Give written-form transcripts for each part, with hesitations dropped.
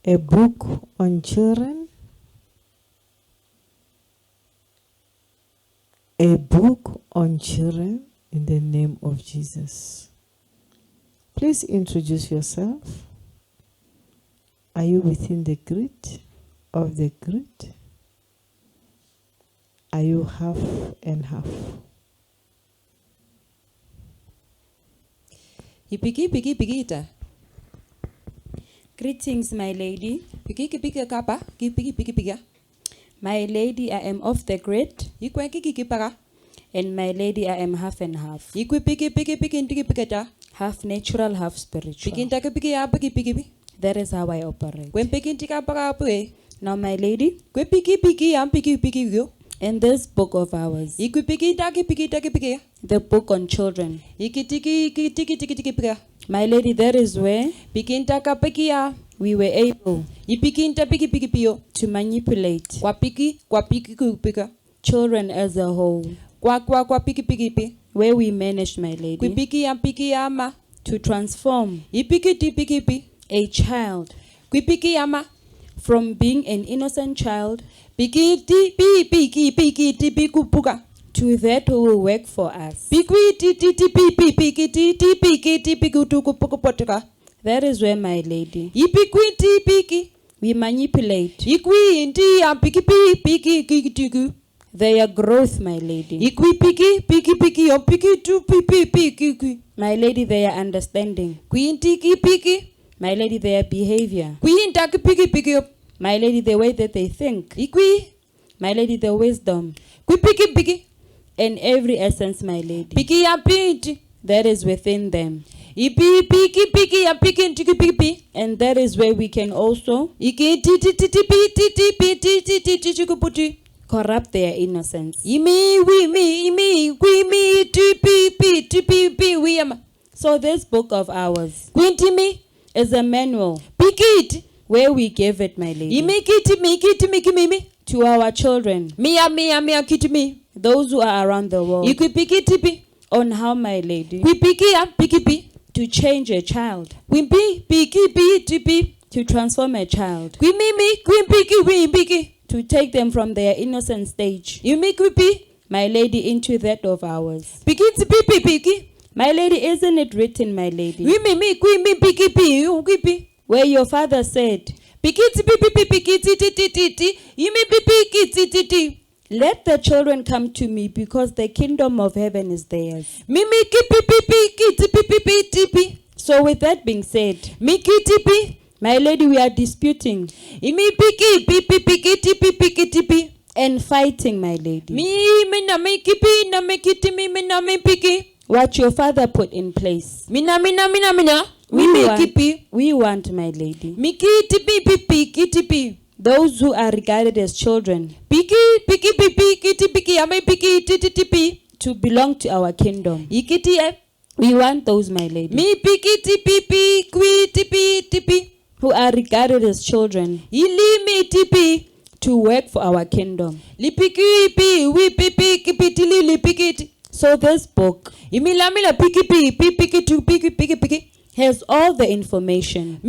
A book on children. A book on children in the name of Jesus. Please introduce yourself. Are you within the grid of the grid? Are you half and half? Piki. Greetings, my lady. Piki kapa. Piki. My lady, I am off the grid, Kiki para. and my lady, I am half and half. Piki. Half natural, half spiritual. Piki. That is how I operate. When piki tika para pue. Now, my lady, Piki yo. in this book of ours, Piki taki. the book on children, Tiki para. my lady, that is where Piki taka piki ya. we were able Piki pio. to manipulate Kwa piki kupika. children as a whole, Kwa piki pi. where we managed, my lady, Piki ya ma. to transform Piki pi. a child Piki ya ma. from being an innocent child Piki kupuka. to that who will work for us. That is where, my lady, we manipulate their growth, my lady. My lady, their understanding. My lady, their behavior. My lady, the way that they think. My lady, the wisdom. And every essence, my lady, that is within them. And that is where we can also corrupt their innocence. So this book of ours is a manual where we give it, my lady, to our children, those who are around the world, on how, my lady, to change a child, to transform a child, to take them from their innocent stage, my lady, into that of ours. My lady, isn't it written, my lady, where your father said, let the children come to me because the kingdom of heaven is theirs. So with that being said, my lady, we are disputing and fighting, my lady, what your father put in place. We want, my lady, those who are regarded as children to belong to our kingdom. We want those, my lady, who are regarded as children to work for our kingdom. So this book has all the information.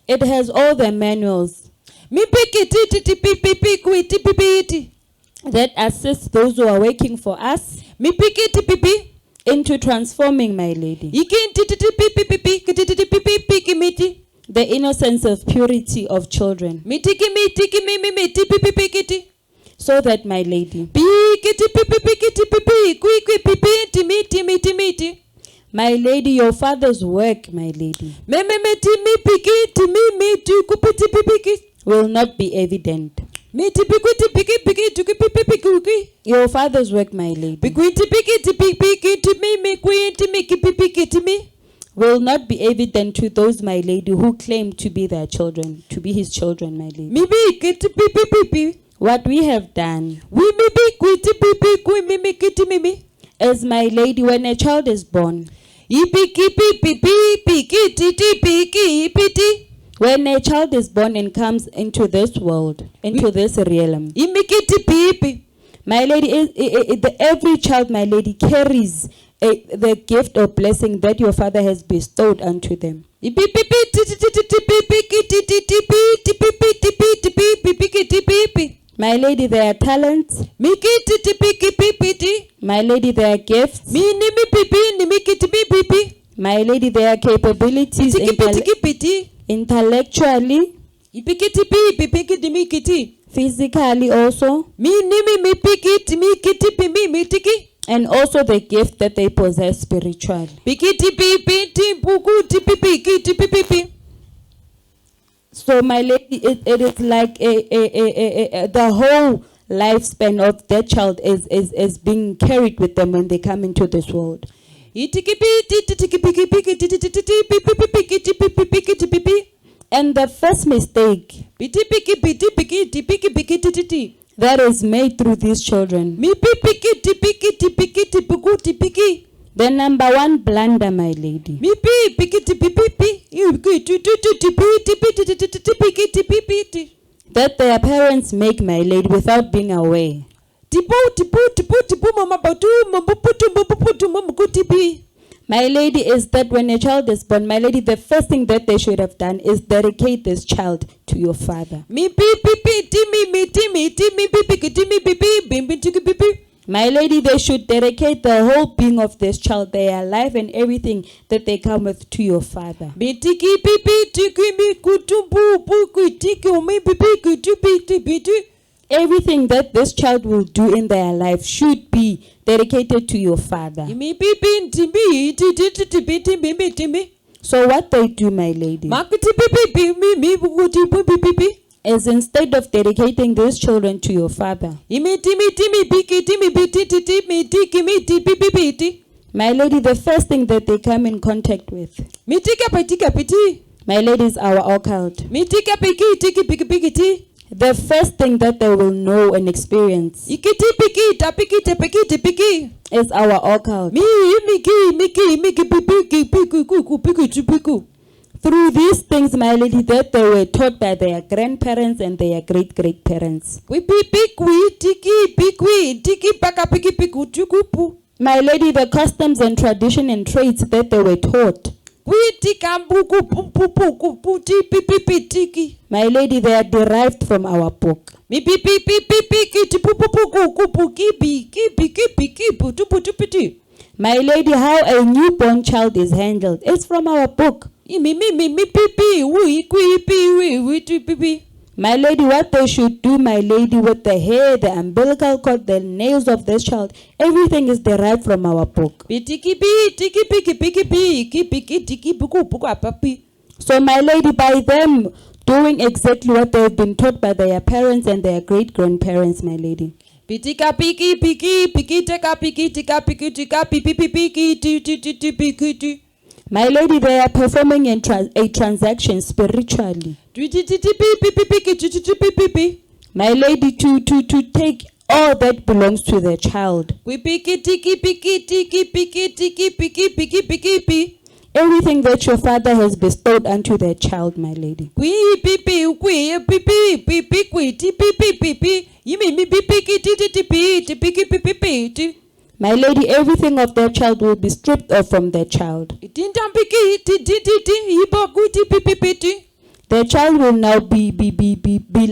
It has all the manuals that assist those who are working for us into transforming, my lady, the innocence of purity of children. So that, my lady, my lady, your father's work, my lady, will not be evident. Your father's work, my lady, will not be evident to those, my lady, who claim to be their children, to be his children, my lady. What we have done is, my lady, when a child is born, when a child is born and comes into this world, into this realm, my lady, every child, my lady, carries the gift or blessing that your father has bestowed unto them. My lady, their talents. My lady, their gifts. My lady, their capabilities intellectually, physically also, and also the gift that they possess spiritually. So my lady, it is like the whole lifespan of that child is being carried with them when they come into this world. And the first mistake that is made through these children, the number one blunder, my lady, that their parents make, my lady, without being aware. My lady, is that when a child is born, my lady, the first thing that they should have done is dedicate this child to your father. My lady, they should dedicate the whole being of this child, their life and everything that they come with, to your father. Everything that this child will do in their life should be dedicated to your father. So what they do, my lady, is instead of dedicating these children to your father, my lady, the first thing that they come in contact with, my lady, is our occult. The first thing that they will know and experience is our occult. Through these things, my lady, that they were taught by their grandparents and their great-great-parents. My lady, the customs and tradition and traits that they were taught, my lady, they are derived from our book. My lady, how a newborn child is handled is from our book. My lady, what they should do, my lady, with the hair, the umbilical cord, the nails of this child, everything is derived from our book. So my lady, by them doing exactly what they have been taught by their parents and their great-grandparents, my lady, my lady, they are performing a transaction spiritually. My lady, to take all that belongs to the child. Everything that your father has bestowed unto the child, my lady. My lady, everything of that child will be stripped off from that child. The child will now be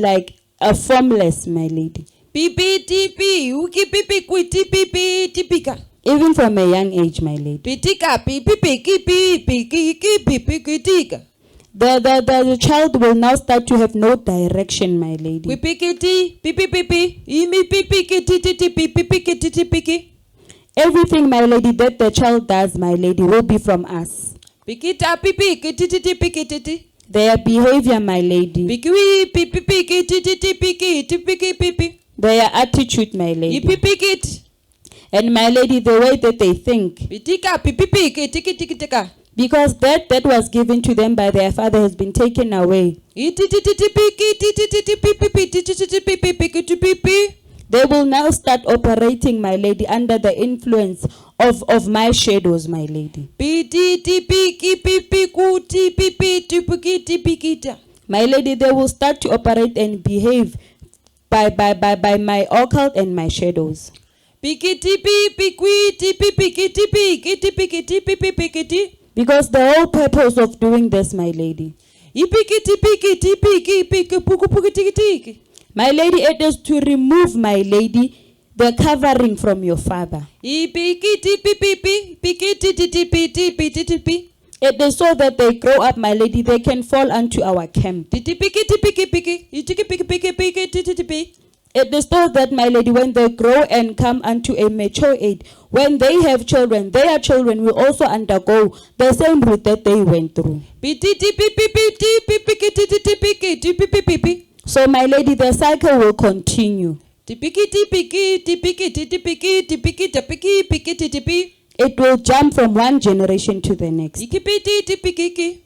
like a formless, my lady. Even from a young age, my lady. The child will now start to have no direction, my lady. Everything, my lady, that the child does, my lady, will be from us. Their behavior, my lady. Their attitude, my lady. And my lady, the way that they think. Because that was given to them by their father has been taken away. They will now start operating, my lady, under the influence of my shadows, my lady. My lady, they will start to operate and behave by my occult and my shadows. Pikiti pi piquiti pi pikiti pikiti pikiti pi pikiti. Because the whole purpose of doing this, my lady, Ipikiti pikiti piki piki puku puku tiki tiki. my lady, it is to remove, my lady, the covering from your father. Ipikiti pi pi pikiti titi piti piti pi. It is so that they grow up, my lady, they can fall onto our camp. Titi pikiti piki piki. Itiki piki piki piki titi pi. It is so that, my lady, when they grow and come unto a mature age, when they have children, their children will also undergo the same route that they went through. Pititi pi pi piti pi pikiti titi pikiti pi pi pi pi. So, my lady, the cycle will continue. Tipikiti piki tipikiti tipiki tipiki tipiki piki titipi. It will jump from one generation to the next. Ikipiti tipikiki.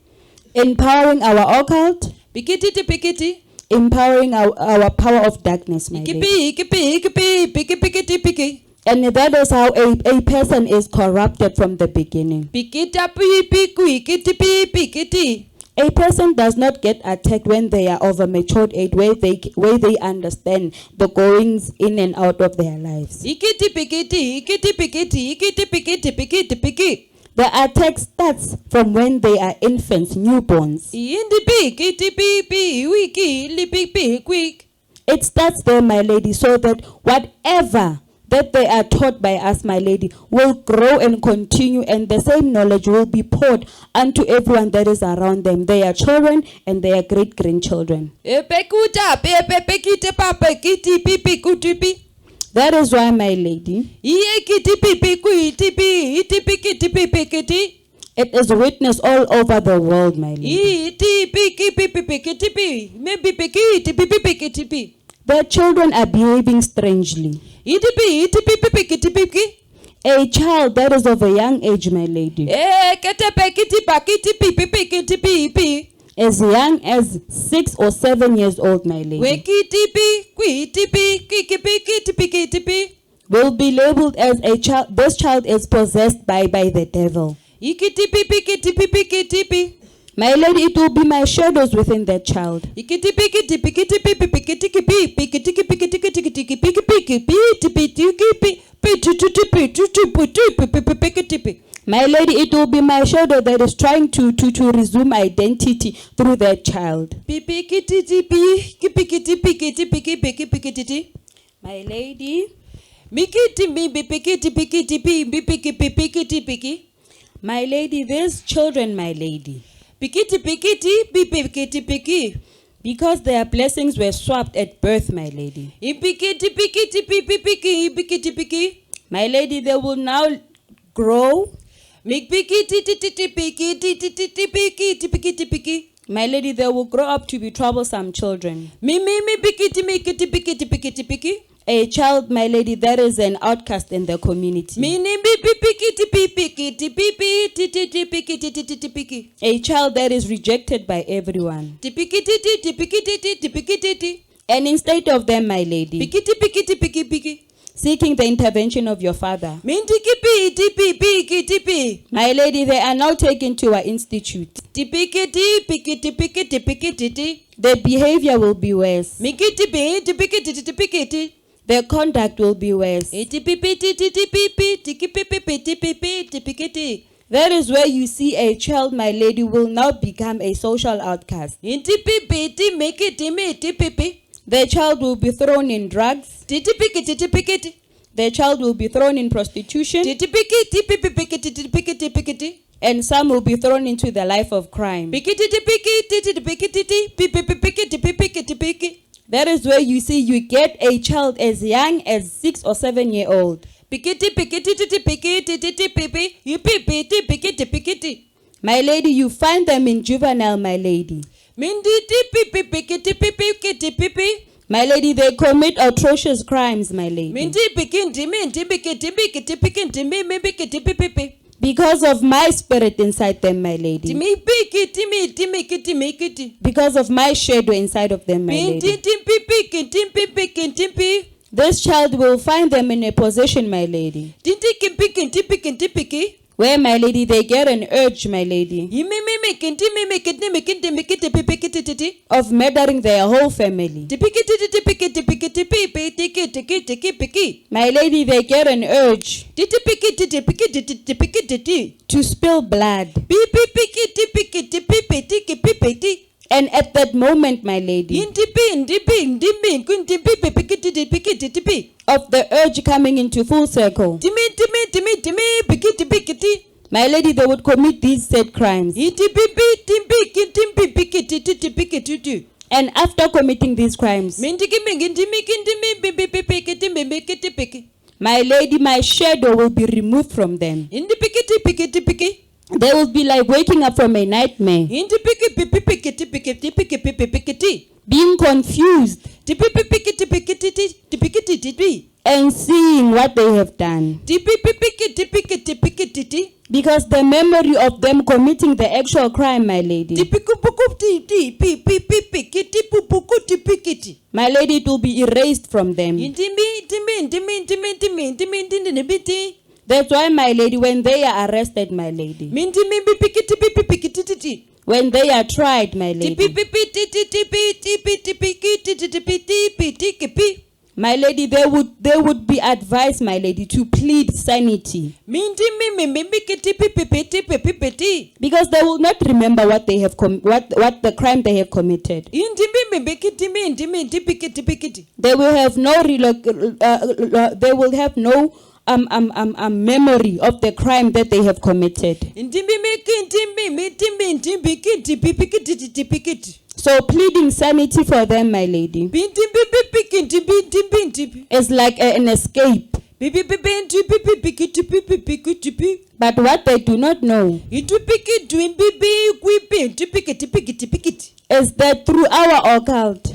Empowering our occult, Pikiti tipikiti. empowering our power of darkness, my lady. Ikipi piki piki tipiki. And that is how a person is corrupted from the beginning. Pikita pi piku ikitipi pikiti. A person does not get attacked when they are of a matured age, where they understand the goings in and out of their lives. Ikiti pikiti ikiti pikiti pikiti piki. The attack starts from when they are infants, newborns. Indi pikiti pi wiki lipi quick. It starts there, my lady, so that whatever that they are taught by us, my lady, will grow and continue, and the same knowledge will be poured unto everyone that is around them, their children and their great-grandchildren. Epekuta pekite papa kiti pipi kutipi. That is why, my lady, Iye kiti pipi kuitipi itipi kiti pipi kiti. it is witnessed all over the world, my lady. Iti piki pipi kiti pi. Maybe piki pipi kiti pi. Their children are behaving strangely. Iti pipi kiti piki. A child that is of a young age, my lady, Kete pekiti pakiti pipi kiti pipi. as young as 6 or 7 years old, my lady, Wekiti pi kuiti pi kiki kiti kiti pi. will be labeled as a child. This child is possessed by the devil. Ikiti pipi kiti pi. My lady, it will be my shadows within that child. Ikiti pikiti pikiti pipi pikiti kipi pikiti pikiti pikiti piki piki piti piti kipi piti piti piti pikiti pi. My lady, it will be my shadow that is trying to resume identity through that child. Pipi kiti tipi kipikiti pikiti piki piki pikiti. My lady, Mikiti mibi pikiti pikiti pi piki pikiti piki. my lady, these children, my lady, Pikiti pikiti pikiti piki. because their blessings were swapped at birth, my lady. Ipikiti pikiti pipi piki pikiti piki. My lady, they will now grow. Mikpikiti titi pikiti titi pikiti pikiti piki. My lady, they will grow up to be troublesome children. Mi pikiti mikiti pikiti pikiti piki. A child, my lady, that is an outcast in the community. Mini pipi pikiti pikiti pipi titi pikiti titi piki. A child that is rejected by everyone. Tipikiti pikiti. And instead of them, my lady, Pikiti pikiti piki. seeking the intervention of your father, Mintiki pipi pikiti pi. my lady, they are now taken to our institute. Tipikiti pikiti. Their behavior will be worse. Mikiti pikiti. Their conduct will be worse. Tipikiti. That is where you see a child, my lady, will now become a social outcast. The child will be thrown in drugs. The child will be thrown in prostitution. And some will be thrown into the life of crime. That is where you see you get a child as young as 6 or 7 year old. My lady, you find them in juvenile, my lady. My lady, they commit atrocious crimes, my lady. Because of my spirit inside them, my lady. Because of my shadow inside of them, my lady. This child will find them in a position, my lady, where, my lady, they get an urge, my lady, of murdering their whole family. My lady, they get an urge to spill blood. And at that moment, my lady, of the urge coming into full circle, my lady, they would commit these said crimes. And after committing these crimes, my lady, my shadow will be removed from them. They will be like waking up from a nightmare, being confused and seeing what they have done. Because the memory of them committing the actual crime, my lady, my lady, it will be erased from them. That's why, my lady, when they are arrested, my lady, when they are tried, my lady, my lady, they would be advised, my lady, to plead sanity, because they will not remember what they have what the crime they have committed. They will have no they will have no memory of the crime that they have committed. So pleading sanity for them, my lady, is like an escape. But what they do not know is that through our occult,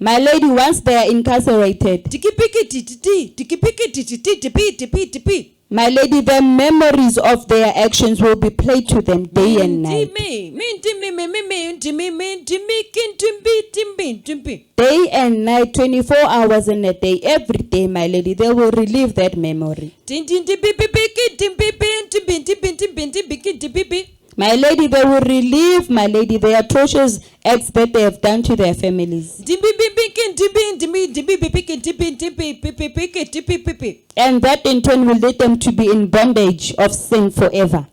my lady, once they are incarcerated, my lady, the memories of their actions will be played to them day and night. Day and night, 24 hours in a day, every day, my lady, they will relive that memory. My lady, they will relive, my lady, the atrocious acts that they have done to their families. And that in turn will lead them to be in bondage of sin forever.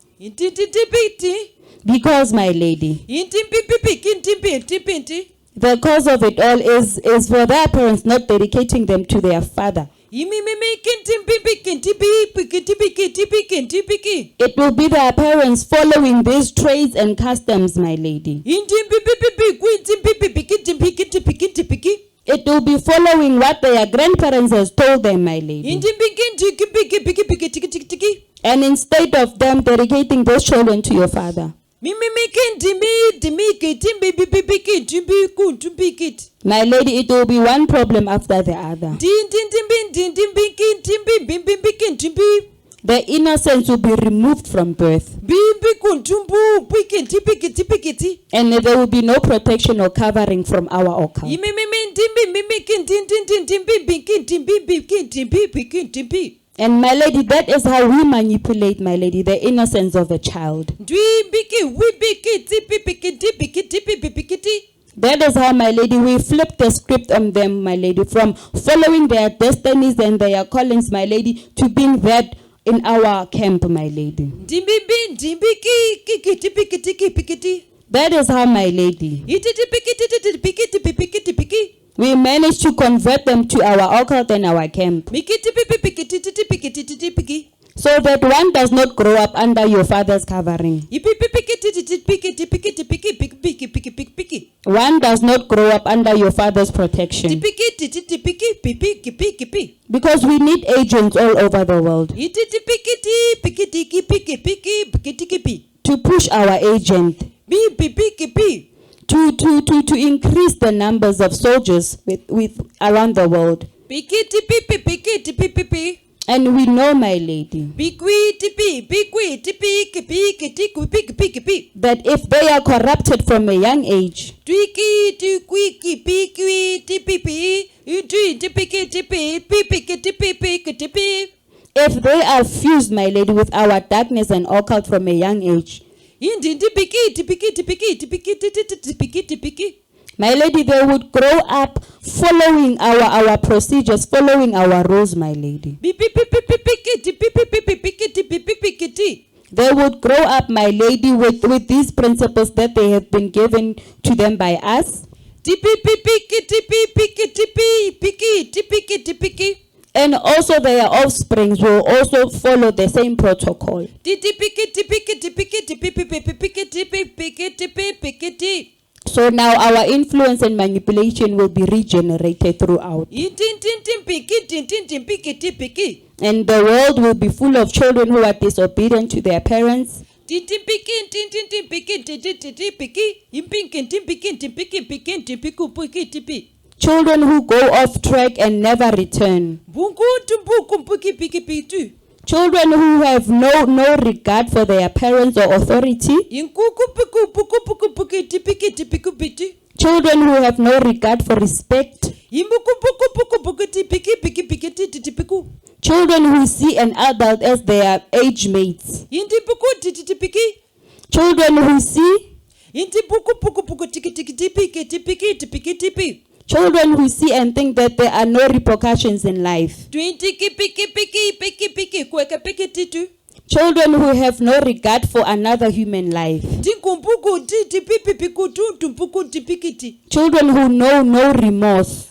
Because, my lady, the cause of it all is for their parents not dedicating them to their father. It will be their parents following these trades and customs, my lady. It will be following what their grandparents has told them, my lady. And instead of them dedicating those children to your father, my lady, it will be one problem after the other. The innocence will be removed from birth. And there will be no protection or covering from our occult. And my lady, that is how we manipulate, my lady, the innocence of a child. That is how, my lady, we flip the script on them, my lady, from following their destinies and their callings, my lady, to being that in our camp, my lady. That is how, my lady, we managed to convert them to our occult and our camp, so that one does not grow up under your father's covering. One does not grow up under your father's protection. Because we need agents all over the world to push our agent to increase the numbers of soldiers with around the world. And we know, my lady, that if they are corrupted from a young age, if they are fused, my lady, with our darkness and occult from a young age, my lady, they would grow up following our procedures, following our rules, my lady. They would grow up, my lady, with these principles that they have been given to them by us. And also their offspring will also follow the same protocol. So now our influence and manipulation will be regenerated throughout. And the world will be full of children who are disobedient to their parents. Children who go off track and never return. Children who have no regard for their parents or authority. Children who have no regard for respect. Children who see an adult as their age mates. Children who see. Children who see and think that there are no repercussions in life. Children who have no regard for another human life. Children who know no remorse.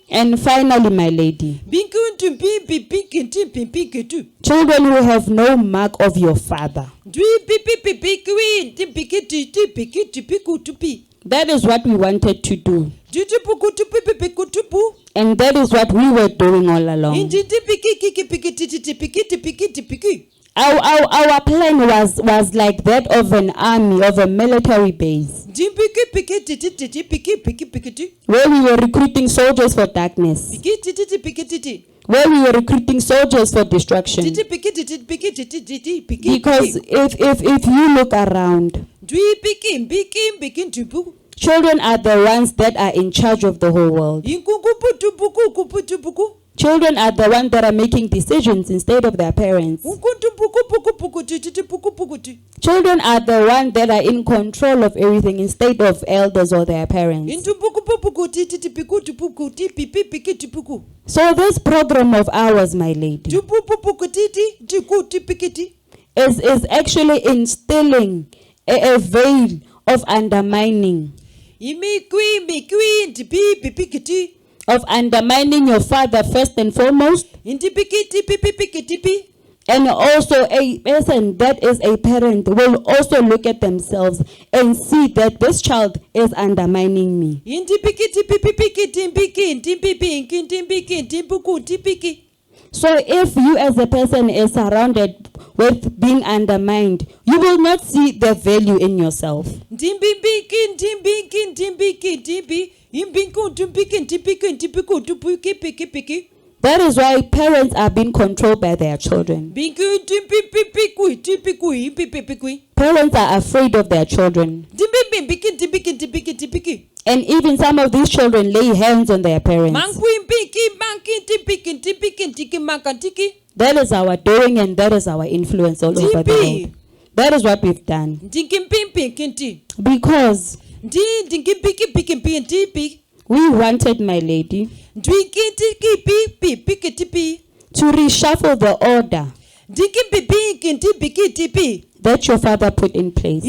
And finally, my lady, children who have no mark of your father. That is what we wanted to do. And that is what we were doing all along. Our plan was like that of an army, of a military base, where we were recruiting soldiers for darkness, where we were recruiting soldiers for destruction. Because if you look around, children are the ones that are in charge of the whole world. Children are the ones that are making decisions instead of their parents. Children are the ones that are in control of everything instead of elders or their parents. So this program of ours, my lady, is actually instilling a veil of undermining. Of undermining your father first and foremost. And also a person that is a parent will also look at themselves and see that this child is undermining me. So if you as a person is surrounded with being undermined, you will not see the value in yourself. That is why parents are being controlled by their children. Parents are afraid of their children. And even some of these children lay hands on their parents. That is our doing and that is our influence all over the world. That is what we've done. Because we wanted, my lady, to reshuffle the order that your father put in place.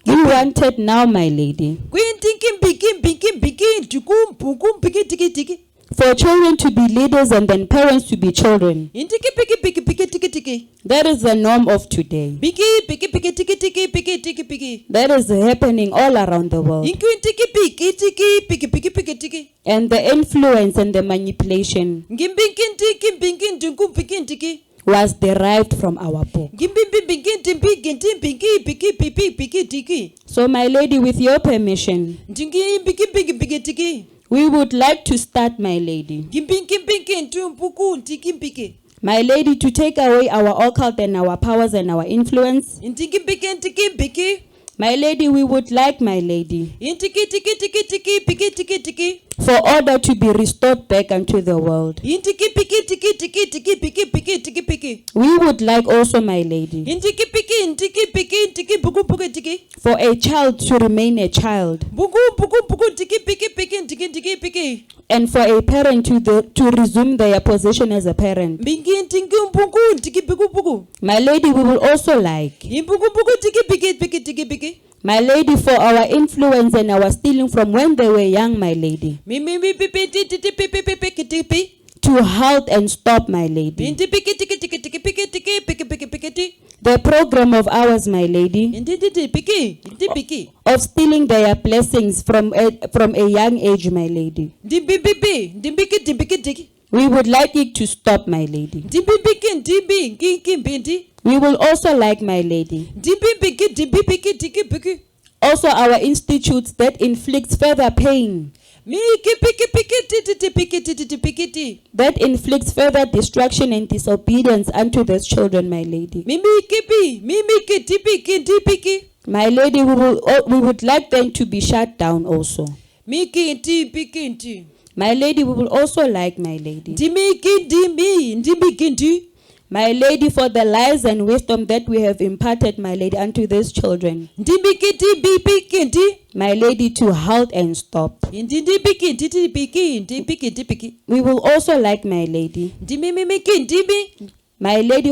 We wanted now, my lady, for children to be leaders and then parents to be children. That is the norm of today. That is happening all around the world. And the influence and the manipulation was derived from our book. So, my lady, with your permission, we would like to start, my lady. My lady, to take away our occult and our powers and our influence. My lady, we would like, my lady, Intiki tiki tiki tiki piki tiki tiki. for order to be restored back unto the world. Intiki piki tiki tiki tiki piki piki tiki piki. We would like also, my lady, Intiki piki buku buku tiki. for a child to remain a child, Buku tiki piki tiki piki. and for a parent to resume their position as a parent. Bingi tiki buku tiki buku. My lady, we will also like, Buku tiki piki tiki piki. my lady, for our influence and our stealing from when they were young, my lady, Mi pipi titi piki tiki. to halt and stop, my lady. Binti piki tiki piki. The program of ours, my lady, Inti piki. of stealing their blessings from a young age, my lady. Dimbiki. We would like it to stop, my lady. Dimbiki. We will also like, my lady, Dimbiki. also our institutes that inflicts further pain, that inflicts further destruction and disobedience unto those children, my lady. My lady, we would like them to be shut down also. My lady, we will also like, my lady, my lady, for the lies and wisdom that we have imparted, my lady, unto these children, my lady, to halt and stop. We will also like, my lady,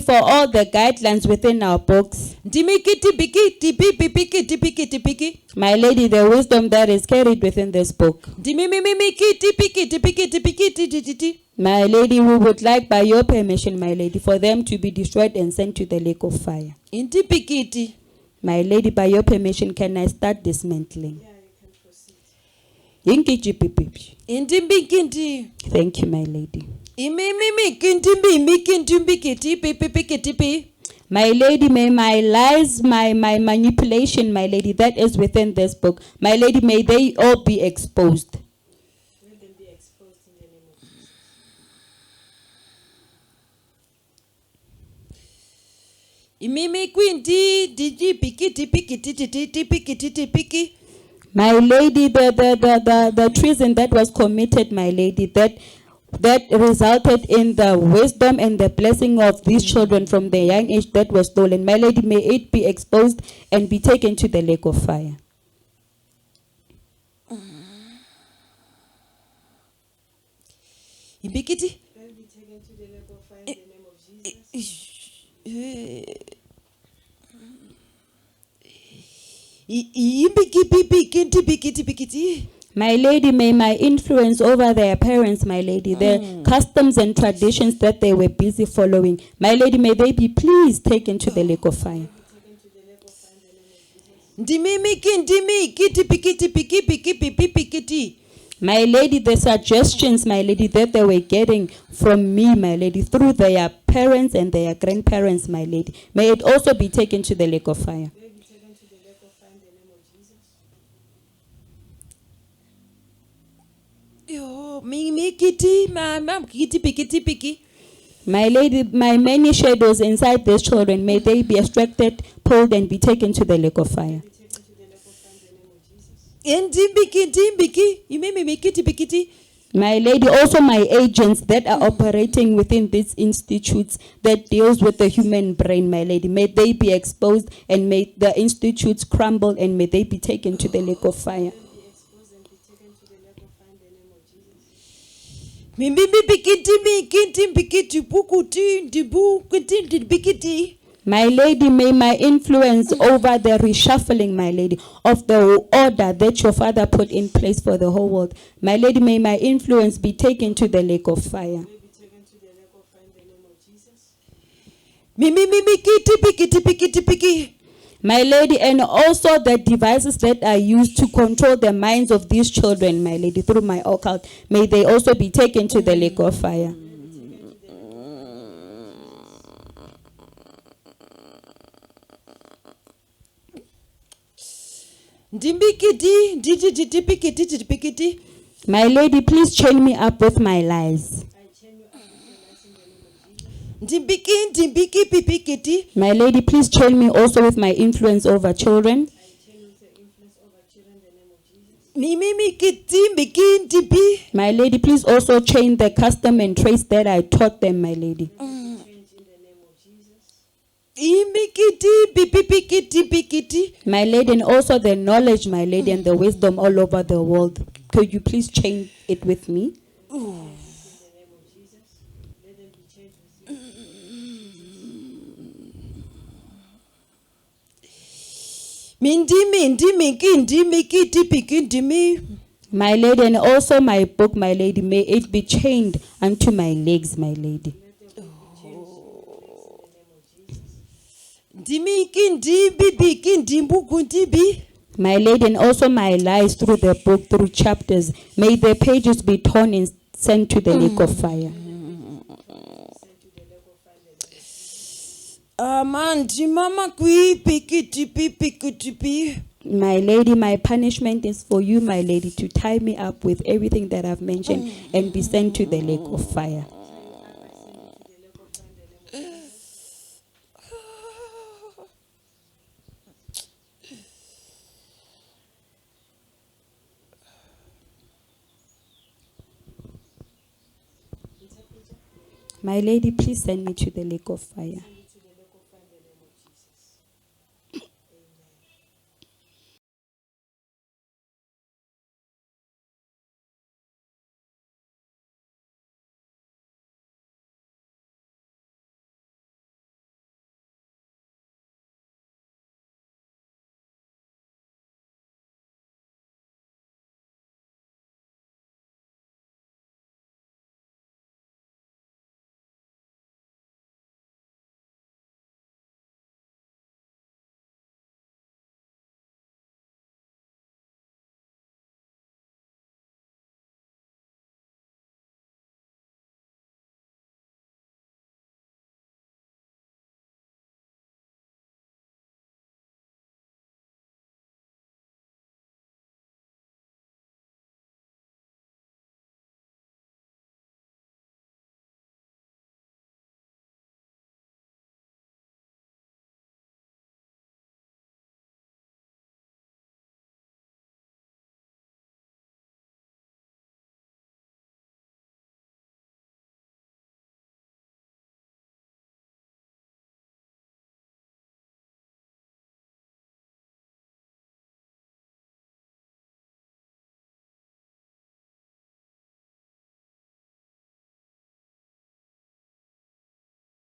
for all the guidelines within our books, my lady, the wisdom that is carried within this book. My lady, we would like, by your permission, my lady, for them to be destroyed and sent to the lake of fire. My lady, by your permission, can I start dismantling? Yeah, you can proceed. Thank you, my lady. My lady, may my lies, my manipulation, my lady, that is within this book, my lady, may they all be exposed. Let them be exposed in the name of Jesus. My lady, the treason that was committed, my lady, that resulted in the wisdom and the blessing of these children from the young age that was stolen, my lady, may it be exposed and be taken to the lake of fire. Let be taken to the lake of fire in the name of Jesus. My lady, may my influence over their parents, my lady, their customs and traditions that they were busy following, my lady, may they be please taken to the lake of fire. Taken to the lake of fire in the name of Jesus. My lady, the suggestions, my lady, that they were getting from me, my lady, through their parents and their grandparents, my lady, may it also be taken to the lake of fire. Let be taken to the lake of fire in the name of Jesus. My lady, my many shadows inside these children, may they be extracted, pulled, and be taken to the lake of fire. Be taken to the lake of fire in the name of Jesus. My lady, also my agents that are operating within these institutes that deals with the human brain, my lady, may they be exposed and may the institutes crumble and may they be taken to the lake of fire. Be exposed and be taken to the lake of fire in the name of Jesus. My lady, may my influence over the reshuffling, my lady, of the order that your father put in place for the whole world, my lady, may my influence be taken to the lake of fire. Be taken to the lake of fire in the name of Jesus. My lady, and also the devices that are used to control the minds of these children, my lady, through my occult, may they also be taken to the lake of fire. My lady, please chain me up with my lies. I chain you up with your lies in the name of Jesus. My lady, please chain me also with my influence over children. I chain you Mimi mikiti mikindi pi. My lady, please also change the custom and traits that I taught them, my lady. Imikiti pikiti pikiti. My lady, and also the knowledge, my lady, and the wisdom all over the world. Could you please change it with me? Mindi mikindi mikiti pikindi mi. My lady, and also my book, my lady, may it be chained unto my legs, my lady. Dimikindi bibikindi mbukundi bi. My lady, and also my lies through the book, through chapters, may the pages be torn and sent to the lake of fire. Amandi mama kui pikiti pikiti pi. My lady, my punishment is for you, my lady, to tie me up with everything that I've mentioned and be sent to the lake of fire. My lady, please send me to the lake of fire.